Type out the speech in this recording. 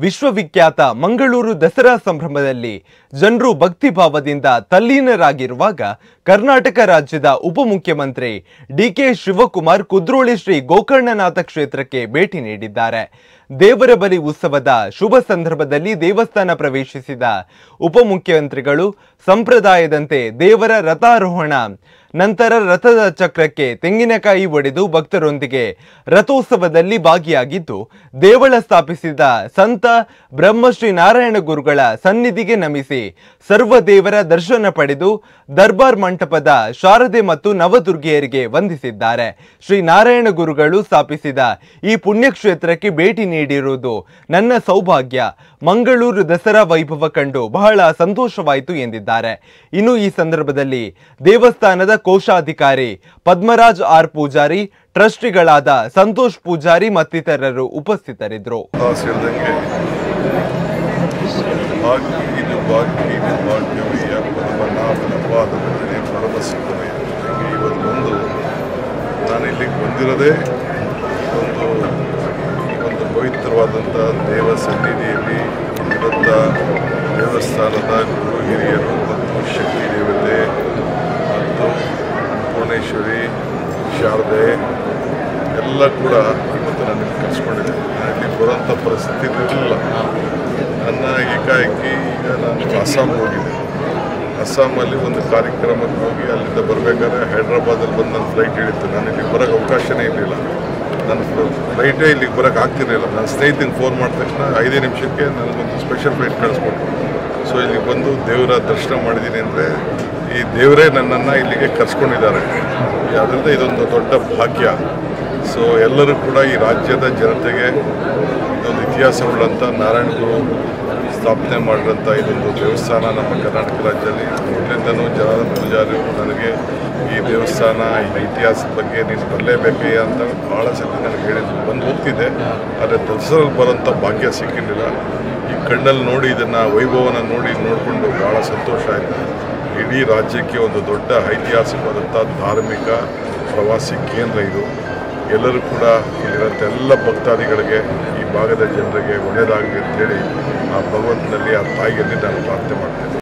ವಿಶ್ವವಿಖ್ಯಾತ ಮಂಗಳೂರು ದಸರಾ ಸಂಭ್ರಮದಲ್ಲಿ ಜನರು ಭಕ್ತಿಭಾವದಿಂದ ತಲ್ಲೀನರಾಗಿರುವಾಗ ಕರ್ನಾಟಕ ರಾಜ್ಯದ ಉಪಮುಖ್ಯಮಂತ್ರಿ ಡಿಕೆ ಶಿವಕುಮಾರ್ ಕುದ್ರೋಳಿ ಶ್ರೀ ಗೋಕರ್ಣನಾಥ ಕ್ಷೇತ್ರಕ್ಕೆ ಭೇಟಿ ನೀಡಿದ್ದಾರೆ. ದೇವರ ಬಲಿ ಉತ್ಸವದ ಶುಭ ಸಂದರ್ಭದಲ್ಲಿ ದೇವಸ್ಥಾನ ಪ್ರವೇಶಿಸಿದ ಉಪಮುಖ್ಯಮಂತ್ರಿಗಳು ಸಂಪ್ರದಾಯದಂತೆ ದೇವರ ರಥಾರೋಹಣ ನಂತರ ರಥದ ಚಕ್ರಕ್ಕೆ ತೆಂಗಿನಕಾಯಿ ಒಡೆದು ಭಕ್ತರೊಂದಿಗೆ ರಥೋತ್ಸವದಲ್ಲಿ ಭಾಗಿಯಾಗಿದ್ದು, ದೇವಳ ಸ್ಥಾಪಿಸಿದ ಸಂತ ಬ್ರಹ್ಮಶ್ರೀ ನಾರಾಯಣ ಗುರುಗಳ ಸನ್ನಿಧಿಗೆ ನಮಿಸಿ ಸರ್ವ ದೇವರ ದರ್ಶನ ಪಡೆದು ದರ್ಬಾರ್ ಮಂಟಪದ ಶಾರದೆ ಮತ್ತು ನವದುರ್ಗೆಯರಿಗೆ ವಂದಿಸಿದ್ದಾರೆ. ಶ್ರೀ ನಾರಾಯಣ ಗುರುಗಳು ಸ್ಥಾಪಿಸಿದ ಈ ಪುಣ್ಯಕ್ಷೇತ್ರಕ್ಕೆ ಭೇಟಿ ನೀಡಿರುವುದು ನನ್ನ ಸೌಭಾಗ್ಯ. ಮಂಗಳೂರು ದಸರಾ ವೈಭವ ಕಂಡು ಬಹಳ ಸಂತೋಷವಾಯಿತು ಎಂದಿದ್ದಾರೆ. ಇನ್ನು ಈ ಸಂದರ್ಭದಲ್ಲಿ ದೇವಸ್ಥಾನದ ಕೋಶಾಧಿಕಾರಿ ಪದ್ಮರಾಜ್ ಆರ್ ಪೂಜಾರಿ, ಟ್ರಸ್ಟಿಗಳಾದ ಸಂತೋಷ್ ಪೂಜಾರಿ ಮತ್ತಿತರರು ಉಪಸ್ಥಿತರಿದ್ದರು. ನಾನಿಲ್ಲಿಗೆ ಬಂದಿರೋದೇ ಒಂದು ಪವಿತ್ರವಾದಂಥ ದೇವ ಸನ್ನಿಧಿಯಲ್ಲಿ ಇರುವಂಥ ದೇವಸ್ಥಾನದ ಗುರು ಹಿರಿಯರು ಮತ್ತು ಶಕ್ತಿ ದೇವತೆ ಮತ್ತು ಪೂರ್ಣೇಶ್ವರಿ ಶಾರದೆ ಎಲ್ಲ ಕೂಡ ಇವತ್ತು ನನಗೆ ಕರೆಸ್ಕೊಂಡಿದೆ. ನಾನಿಲ್ಲಿ ಬರೋಂಥ ಪರಿಸ್ಥಿತಿ ಇರಲಿಲ್ಲ. ನನ್ನ ಏಕಾಏಕಿ ಈಗ ನಾನು ಅಸ್ಸಾಂಗೆ ಹೋಗಿದ್ದೆ. ಅಸ್ಸಾಮಲ್ಲಿ ಒಂದು ಕಾರ್ಯಕ್ರಮಕ್ಕೆ ಹೋಗಿ ಅಲ್ಲಿಂದ ಬರಬೇಕಾದ್ರೆ ಹೈದ್ರಾಬಾದಲ್ಲಿ ಬಂದು ನನ್ನ ಫ್ಲೈಟ್ ಹಿಡಿತು. ನಾನು ಇಲ್ಲಿಗೆ ಬರೋಕ್ಕೆ ಅವಕಾಶನೇ ಇರಲಿಲ್ಲ. ನನ್ನ ಫ್ಲೈಟೇ ಇಲ್ಲಿಗೆ ಬರೋಕ್ಕೆ ಆಗ್ತಿರಲಿಲ್ಲ. ನನ್ನ ಸ್ನೇಹಿತಂಗೆ ಫೋನ್ ಮಾಡಿದ ತಕ್ಷಣ 5 ನಿಮಿಷಕ್ಕೆ ನನಗೊಂದು ಸ್ಪೆಷಲ್ ಫ್ಲೈಟ್ ಕಳಿಸ್ಕೊಟ್ರು. ಸೊ ಇಲ್ಲಿಗೆ ಬಂದು ದೇವರ ದರ್ಶನ ಮಾಡಿದ್ದೀನಿ ಅಂದರೆ ಈ ದೇವರೇ ನನ್ನನ್ನು ಇಲ್ಲಿಗೆ ಕರ್ಸ್ಕೊಂಡಿದ್ದಾರೆ. ಅದರಿಂದ ಇದೊಂದು ದೊಡ್ಡ ಭಾಗ್ಯ. ಸೊ ಎಲ್ಲರೂ ಕೂಡ ಈ ರಾಜ್ಯದ ಜನತೆಗೆ ಇದೊಂದು ಇತಿಹಾಸವುಳ್ಳಂಥ ನಾರಾಯಣ ಗುರು ಸ್ಥಾಪನೆ ಮಾಡಿರೋಂಥ ಇದೊಂದು ದೇವಸ್ಥಾನ ನಮ್ಮ ಕರ್ನಾಟಕ ರಾಜ್ಯದಲ್ಲಿ ಮೊದಲಿಂದನೂ ಜನಾರ್ದನ್ ಪೂಜಾರಿ ನನಗೆ ಈ ದೇವಸ್ಥಾನ ಈ ಇತಿಹಾಸದ ಬಗ್ಗೆ ನೀನು ಬರಲೇಬೇಕಯ್ಯ ಅಂತ ಭಾಳ ಸತಿ ನನಗೆ ಹೇಳಿದ್ರು. ಬಂದು ಹೋಗ್ತಿದ್ದೆ, ಆದರೆ ದಸರಲ್ಲಿ ಬರೋಂಥ ಭಾಗ್ಯ ಸಿಕ್ಕಿರಲಿಲ್ಲ. ಈ ಕಣ್ಣಲ್ಲಿ ನೋಡಿ ಇದನ್ನು ವೈಭವನ ನೋಡಿಕೊಂಡು ಭಾಳ ಸಂತೋಷ ಆಯಿತು. ಇಡೀ ರಾಜ್ಯಕ್ಕೆ ಒಂದು ದೊಡ್ಡ ಐತಿಹಾಸಿಕವಾದಂಥ ಧಾರ್ಮಿಕ ಪ್ರವಾಸಿ ಕೇಂದ್ರ ಇದು. ಎಲ್ಲರೂ ಕೂಡ ಇಲ್ಲಿರೋಂಥ ಎಲ್ಲ ಭಕ್ತಾದಿಗಳಿಗೆ ಈ ಭಾಗದ ಜನರಿಗೆ ಒಳ್ಳೆಯದಾಗಲಿ ಅಂತೇಳಿ ಆ ಭಗವಂತನಲ್ಲಿ ಆ ತಾಯಿಯಲ್ಲಿ ನಾನು ಪ್ರಾರ್ಥನೆ ಮಾಡ್ತೇನೆ.